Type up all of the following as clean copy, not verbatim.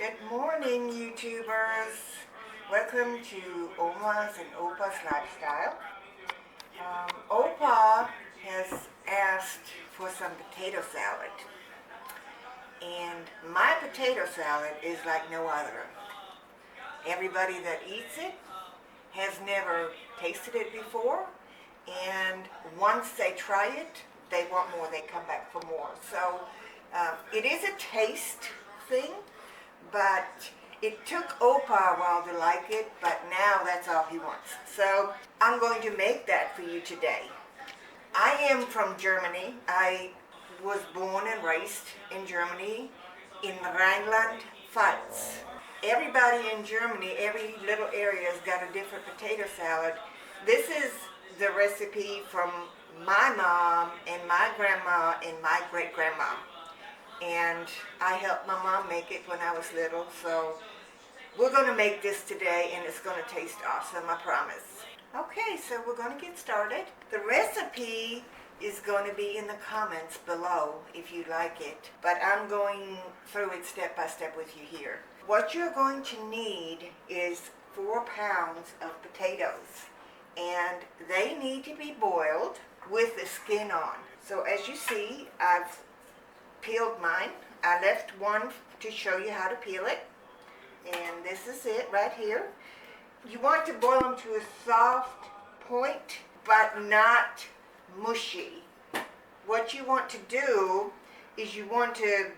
Good morning, YouTubers. Welcome to Oma's and Opa's Lifestyle. Opa has asked for some potato salad, and my potato salad is like no other. Everybody that eats it has never tasted it before, and once they try it, they want more. They come back for more. So it is a taste thing, but it took Opa a while to like it, but now that's all he wants. So I'm going to make that for you today. I am from Germany. I was born and raised in Germany, in Rhineland-Pfalz. Everybody in Germany, every little area has got a different potato salad. This is the recipe from my mom and my grandma and my great-grandma. And I helped my mom make it when I was little, so we're going to make this today and it's going to taste awesome, I promise. Okay, so we're going to get started. The recipe is going to be in the comments below if you like it, but I'm going through it step by step with you here. What you're going to need is 4 pounds of potatoes, and they need to be boiled with the skin on. So as you see, I've peeled mine. I left one to show you how to peel it, and this is it right here. You want to boil them to a soft point, but not mushy. What you want to do is you want to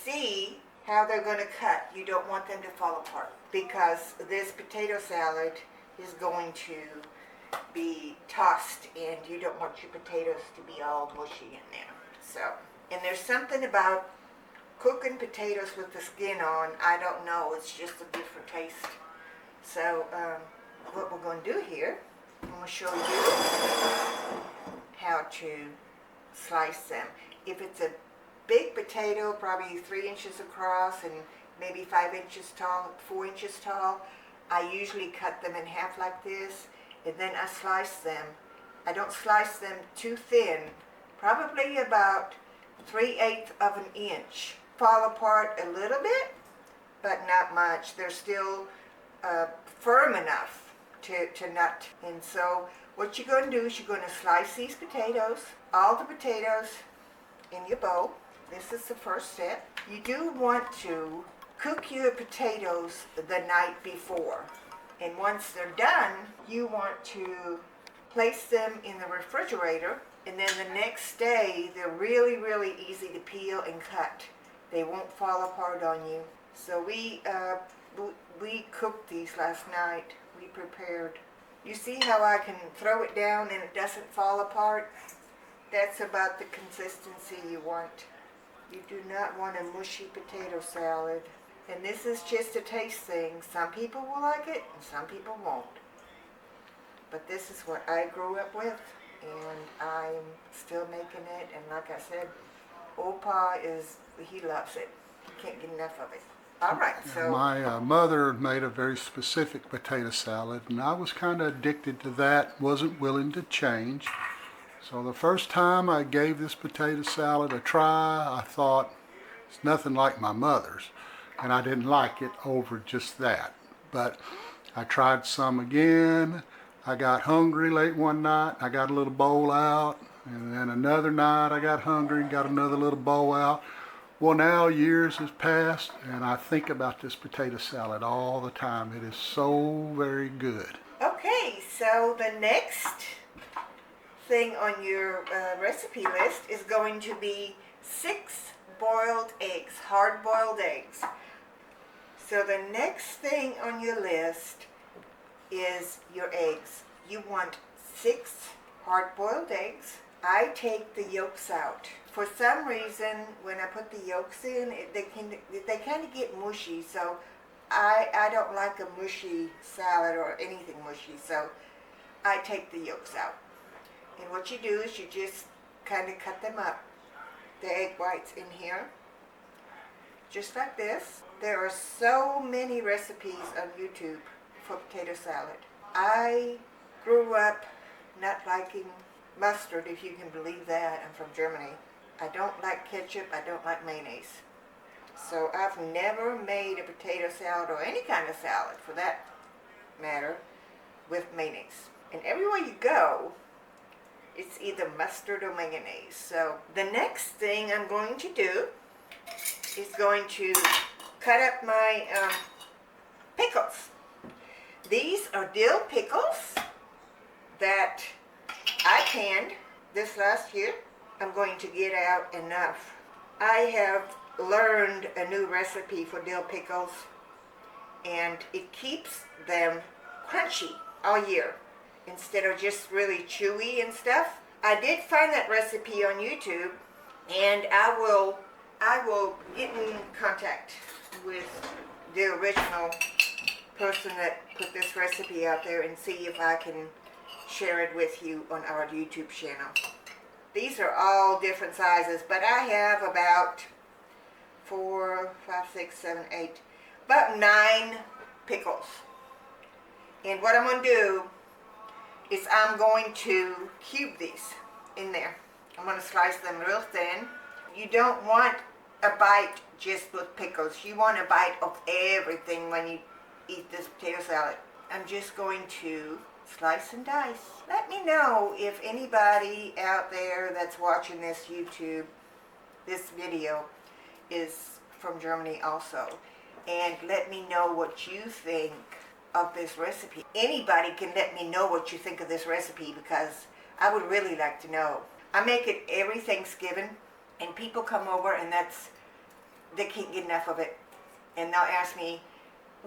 see how they're going to cut. You don't want them to fall apart because this potato salad is going to be tossed and you don't want your potatoes to be all mushy in there. So, and there's something about cooking potatoes with the skin on, I don't know, it's just a different taste. So what we're going to do here, I'm going to show you how to slice them. If it's a big potato, probably 3 inches across and maybe 5 inches tall, 4 inches tall, I usually cut them in half like this, and then I slice them. I don't slice them too thin, probably about 3/8 of an inch. Fall apart a little bit, but not much. They're still firm enough to nut. And so what you're going to do is you're going to slice these potatoes, all the potatoes in your bowl. This is the first step. You do want to cook your potatoes the night before. And once they're done, you want to place them in the refrigerator, and then the next day they're really, really easy to peel and cut. They won't fall apart on you. So we cooked these last night. We prepared. You see how I can throw it down and it doesn't fall apart? That's about the consistency you want. You do not want a mushy potato salad. And this is just a taste thing. Some people will like it and some people won't. But this is what I grew up with, and I'm still making it. And like I said, Opa he loves it. He can't get enough of it. All right, so my mother made a very specific potato salad, and I was kind of addicted to that, wasn't willing to change. So the first time I gave this potato salad a try, I thought, it's nothing like my mother's, and I didn't like it over just that. But I tried some again. I got hungry late one night. I got a little bowl out, and then another night I got hungry and got another little bowl out. Well, now years has passed, and I think about this potato salad all the time. It is so very good. okay, so the next thing on your recipe list is going to be 6 boiled eggs, hard-boiled eggs. So the next thing on your list is your eggs. You want 6 hard-boiled eggs. I take the yolks out. For some reason, when I put the yolks in, they kind of get mushy, so I don't like a mushy salad or anything mushy, so I take the yolks out. And what you do is you just kind of cut them up, the egg whites in here, just like this. There are so many recipes on YouTube for potato salad. I grew up not liking mustard, if you can believe that. I'm from Germany. I don't like ketchup. I don't like mayonnaise. So I've never made a potato salad or any kind of salad for that matter with mayonnaise. And everywhere you go, it's either mustard or mayonnaise. So the next thing I'm going to do is going to cut up my pickles. These are dill pickles that I canned this last year. I'm going to get out enough. I have learned a new recipe for dill pickles, and it keeps them crunchy all year instead of just really chewy and stuff. I did find that recipe on YouTube, and I will get in contact with the original person that put this recipe out there and see if I can share it with you on our YouTube channel. These are all different sizes, but I have about 4, 5, 6, 7, 8, about 9 pickles. And what I'm going to do is I'm going to cube these in there. I'm going to slice them real thin. You don't want a bite just with pickles. You want a bite of everything when you eat this potato salad. I'm just going to slice and dice. Let me know if anybody out there that's watching this video is from Germany also. And let me know what you think of this recipe. Anybody can let me know what you think of this recipe, because I would really like to know. I make it every Thanksgiving, and people come over and they can't get enough of it. And they'll ask me,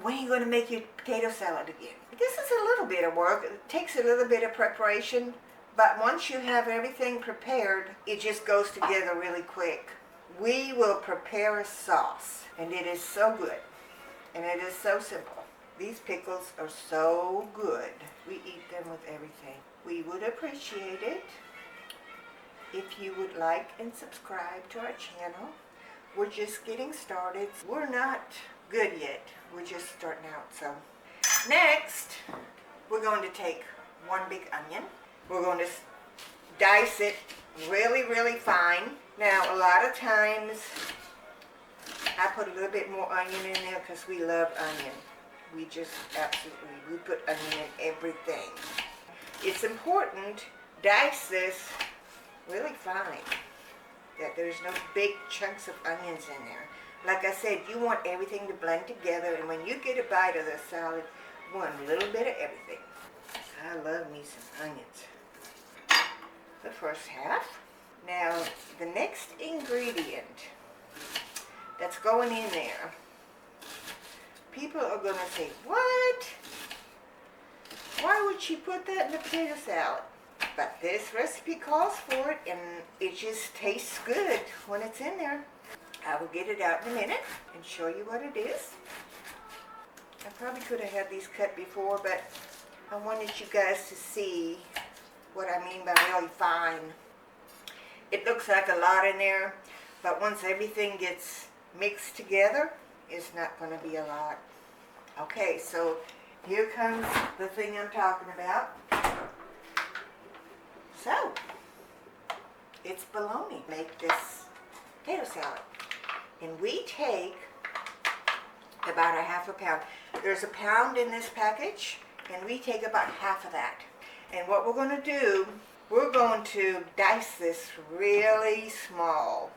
when are you going to make your potato salad again? This is a little bit of work. It takes a little bit of preparation, but once you have everything prepared, it just goes together really quick. We will prepare a sauce, and it is so good, and it is so simple. These pickles are so good. We eat them with everything. We would appreciate it if you would like and subscribe to our channel. We're just getting started. We're not good yet. We're just starting out. So next, we're going to take one big onion. We're going to dice it really, really fine. Now, a lot of times, I put a little bit more onion in there because we love onion. We just absolutely, we put onion in everything. It's important, dice this really fine, that there's no big chunks of onions in there. Like I said, you want everything to blend together, and when you get a bite of the salad, you want a little bit of everything. I love me some onions. The first half. Now, the next ingredient that's going in there, people are going to say, what? Why would she put that in the potato salad? But this recipe calls for it, and it just tastes good when it's in there. I will get it out in a minute and show you what it is. I probably could have had these cut before, but I wanted you guys to see what I mean by really fine. It looks like a lot in there, but once everything gets mixed together, it's not going to be a lot. Okay, so here comes the thing I'm talking about. So, it's bologna. Make this potato salad. And we take about a half a pound. There's a pound in this package, and we take about half of that. And what we're going to do, we're going to dice this really small.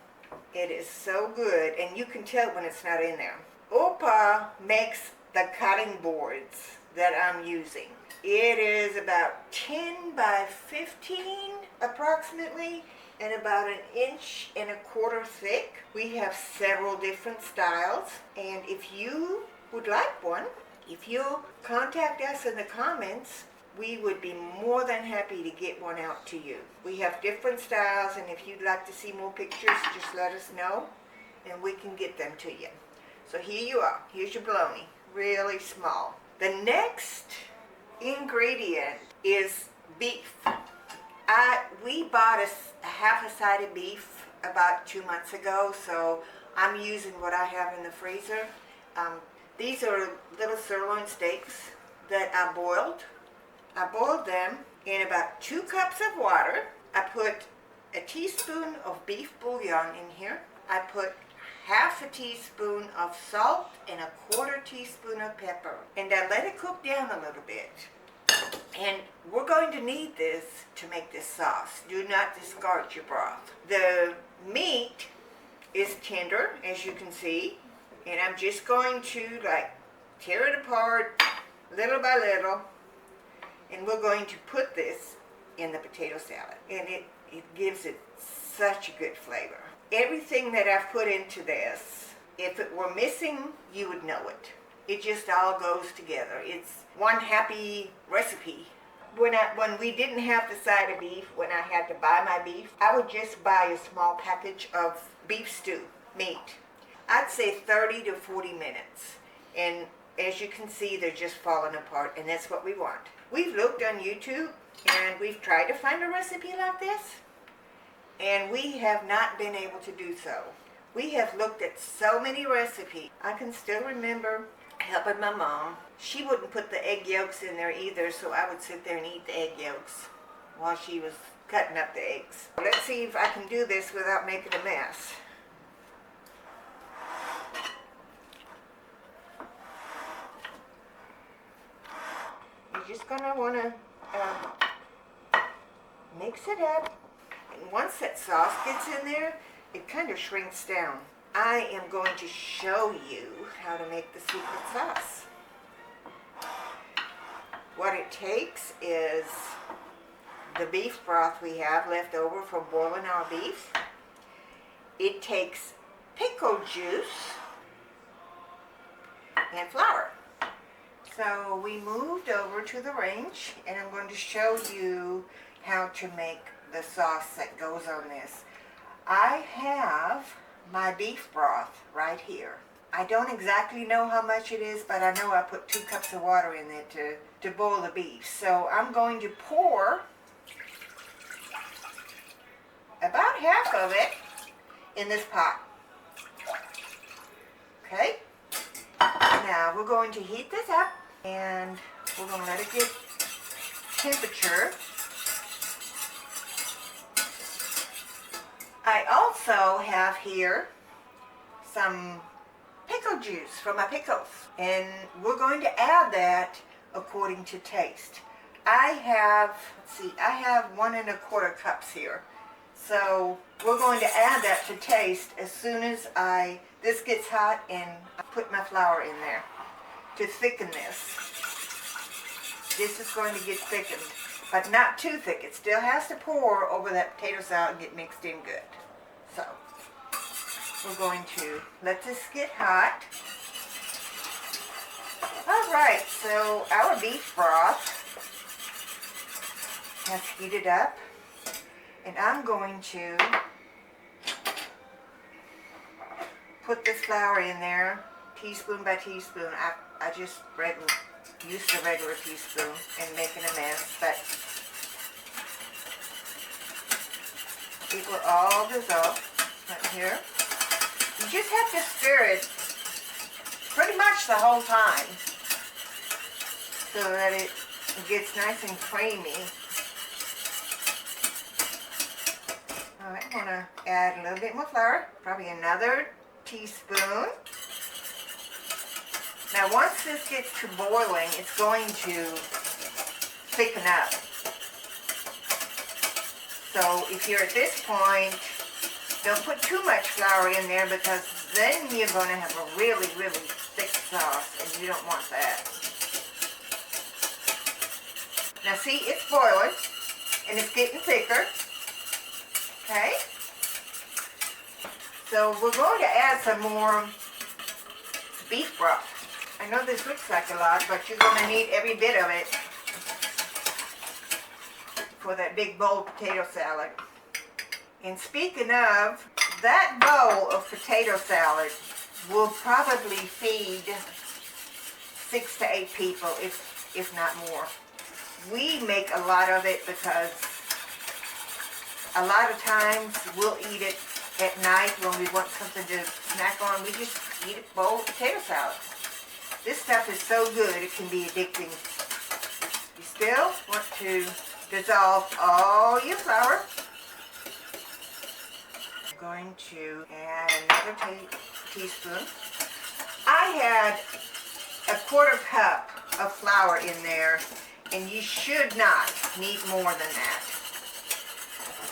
It is so good, and you can tell when it's not in there. Opa makes the cutting boards that I'm using. It is about 10 by 15 approximately, and about 1.25 inches thick. We have several different styles, and if you would like one, if you'll contact us in the comments, we would be more than happy to get one out to you. We have different styles, and if you'd like to see more pictures, just let us know, and we can get them to you. So here you are. Here's your bologna, really small. The next ingredient is beef. We bought a half a side of beef about 2 months ago, so I'm using what I have in the freezer. These are little sirloin steaks that I boiled. I boiled them in about 2 cups of water. I put a teaspoon of beef bouillon in here. I put half a teaspoon of salt and a quarter teaspoon of pepper. And I let it cook down a little bit. And we're going to need this to make this sauce. Do not discard your broth. The meat is tender, as you can see, and I'm just going to like tear it apart little by little, and we're going to put this in the potato salad, and it gives it such a good flavor. Everything that I've put into this, if it were missing, you would know it. It just all goes together. It's one happy recipe. When we didn't have the side of beef, when I had to buy my beef, I would just buy a small package of beef stew meat. I'd say 30 to 40 minutes. And as you can see, they're just falling apart, and that's what we want. We've looked on YouTube, and we've tried to find a recipe like this, and we have not been able to do so. We have looked at so many recipes. I can still remember helping my mom. She wouldn't put the egg yolks in there either, so I would sit there and eat the egg yolks while she was cutting up the eggs. Let's see if I can do this without making a mess. You're just gonna wanna mix it up, and once that sauce gets in there, it kind of shrinks down. I am going to show you how to make the secret sauce. What it takes is the beef broth we have left over from boiling our beef. It takes pickle juice and flour. So we moved over to the range, and I'm going to show you how to make the sauce that goes on this. I have my beef broth right here. I don't exactly know how much it is, but I know I put 2 cups of water in there to boil the beef. So I'm going to pour about half of it in this pot. Okay? Now we're going to heat this up, and we're going to let it get temperature. I also have here some pickle juice from my pickles, and we're going to add that according to taste. I have 1 1/4 cups here, so we're going to add that to taste as soon as this gets hot, and I put my flour in there to thicken this. This is going to get thickened, but not too thick. It still has to pour over that potato salad and get mixed in good. So we're going to let this get hot. Alright, so our beef broth has heated up, and I'm going to put this flour in there, teaspoon by teaspoon. I just used a regular teaspoon and making a mess, but it will all dissolve right here. You just have to stir it pretty much the whole time so that it gets nice and creamy. Alright, I'm going to add a little bit more flour, probably another teaspoon. Now once this gets to boiling, it's going to thicken up. So if you're at this point, don't put too much flour in there, because then you're going to have a really, really thick sauce, and you don't want that. Now see, it's boiling, and it's getting thicker. Okay? So we're going to add some more beef broth. I know this looks like a lot, but you're going to need every bit of it for that big bowl of potato salad. And speaking of, that bowl of potato salad will probably feed 6 to 8 people, if not more. We make a lot of it because a lot of times we'll eat it at night when we want something to snack on. We just eat a bowl of potato salad. This stuff is so good it can be addicting. You still want to dissolve all your flour. I'm going to add another teaspoon. I had a 1/4 cup of flour in there, and you should not need more than that.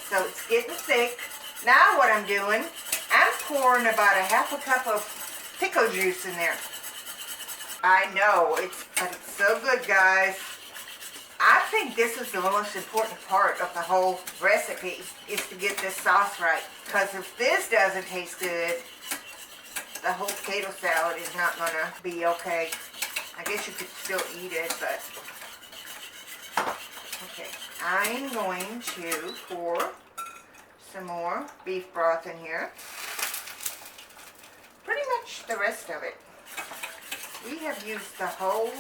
So it's getting thick. Now what I'm doing, I'm pouring about a 1/2 cup of pickle juice in there. I know, but it's so good, guys. I think this is the most important part of the whole recipe, is to get this sauce right. Because if this doesn't taste good, the whole potato salad is not going to be okay. I guess you could still eat it, but... Okay, I'm going to pour some more beef broth in here. Pretty much the rest of it. We have used the whole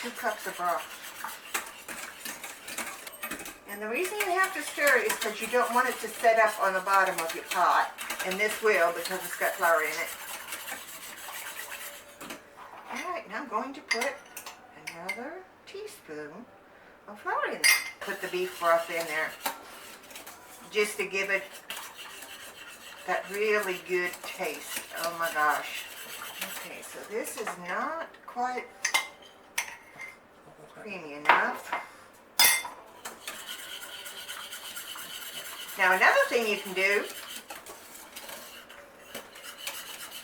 2 cups of broth. And the reason you have to stir it is because you don't want it to set up on the bottom of your pot. And this will, because it's got flour in it. Alright, now I'm going to put another teaspoon of flour in there. Put the beef broth in there, just to give it that really good taste. Oh my gosh. Okay, so this is not quite creamy enough. Now another thing you can do,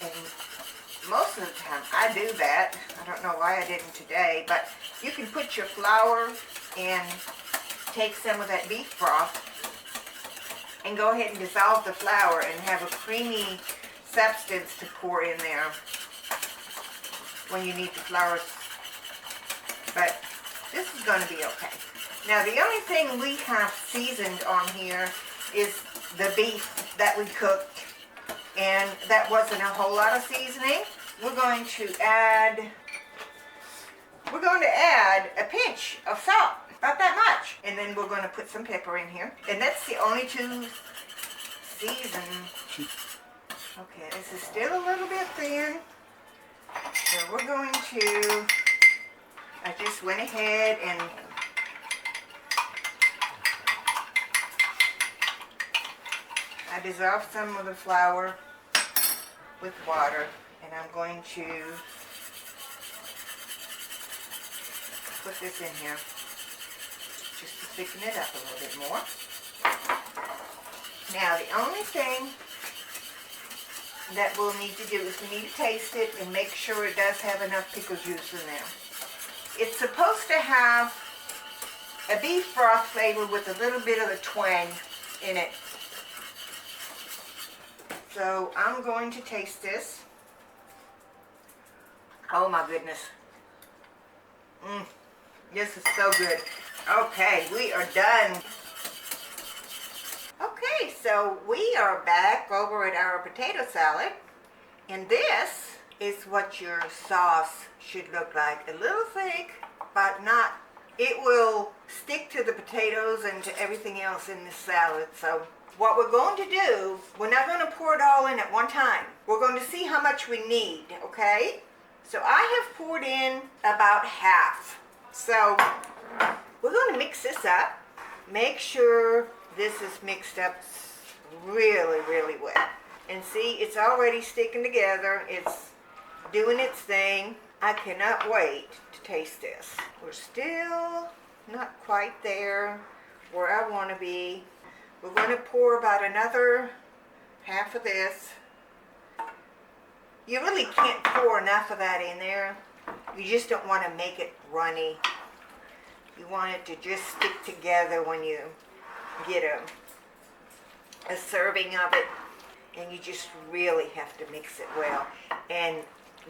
and most of the time I do that, I don't know why I didn't today, but you can put your flour and take some of that beef broth and go ahead and dissolve the flour and have a creamy substance to pour in there when you need the flour. But this is going to be okay. Now the only thing we have seasoned on here is the beef that we cooked, and that wasn't a whole lot of seasoning. We're going to add a pinch of salt, about that much, and then we're going to put some pepper in here, and that's the only 2 seasons. Okay, this is still a little bit thin, so we're going to, I just went ahead and I dissolved some of the flour with water, and I'm going to put this in here just to thicken it up a little bit more. Now the only thing that we'll need to do is we need to taste it and make sure it does have enough pickle juice in there. It's supposed to have a beef broth flavor with a little bit of a twang in it. So I'm going to taste this. Oh my goodness. This is so good. Okay, we are done. Okay, so we are back over at our potato salad. And this is what your sauce should look like. A little thick, but not. It will stick to the potatoes and to everything else in this salad. So what we're going to do, we're not going to pour it all in at one time. We're going to see how much we need, okay? So I have poured in about half. So we're going to mix this up. Make sure this is mixed up really, really well. And see, it's already sticking together. It's doing its thing. I cannot wait to taste this. We're still not quite there where I want to be. We're going to pour about another half of this. You really can't pour enough of that in there. You just don't want to make it runny. You want it to just stick together when you get a serving of it. And you just really have to mix it well. And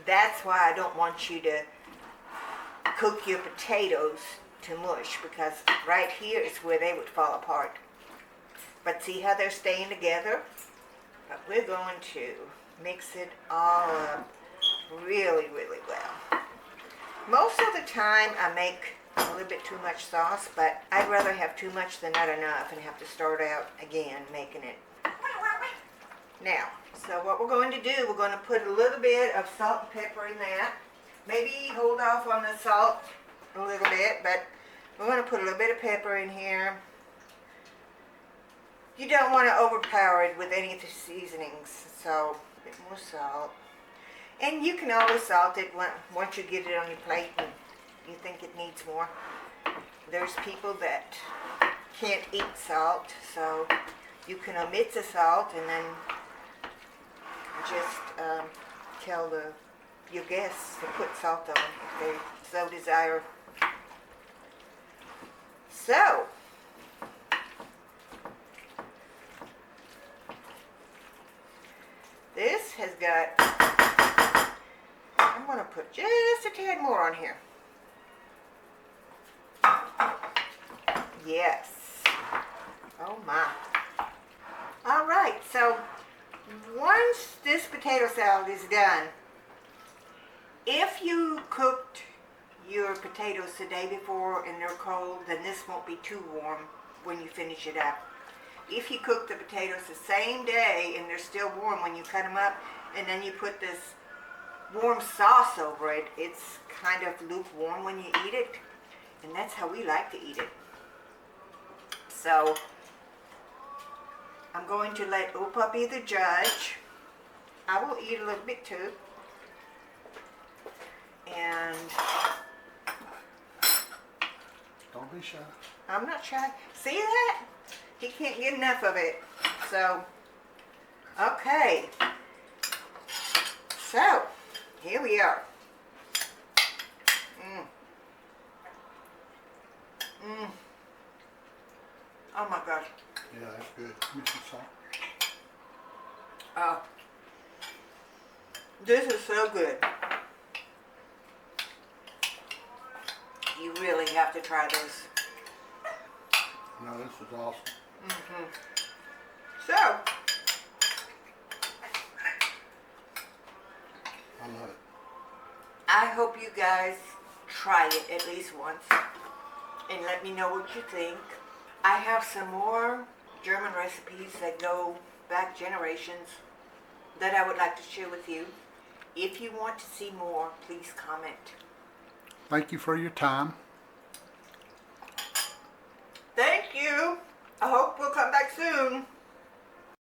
that's why I don't want you to cook your potatoes to mush, because right here is where they would fall apart. But see how they're staying together? But we're going to mix it all up really, really well. Most of the time I make a little bit too much sauce, but I'd rather have too much than not enough and have to start out again making it. Now, so what we're going to do, we're going to put a little bit of salt and pepper in that. Maybe hold off on the salt a little bit, but we're going to put a little bit of pepper in here. you don't want to overpower it with any of the seasonings, so a bit more salt. And you can always salt it once you get it on your plate and you think it needs more. There's people that can't eat salt, so you can omit the salt and then just tell your guests to put salt on if they so desire. So, this has got, I'm going to put just a tad more on here. Yes. Oh my. All right, so once this potato salad is done, if you cooked your potatoes the day before and they're cold, then this won't be too warm when you finish it up. If you cook the potatoes the same day and they're still warm when you cut them up, and then you put this warm sauce over it, it's kind of lukewarm when you eat it, and that's how we like to eat it. So I'm going to let Opa be the judge. I will eat a little bit too. And Don't be shy. I'm not shy. See that? He can't get enough of it. So, okay. So, here we are. Oh my gosh. Yeah, that's good. Give me some salt. Oh. This is so good. You really have to try this. No, this is awesome. So, I love it. I hope you guys try it at least once and let me know what you think. I have some more German recipes that go back generations that I would like to share with you. If you want to see more, please comment. Thank you for your time.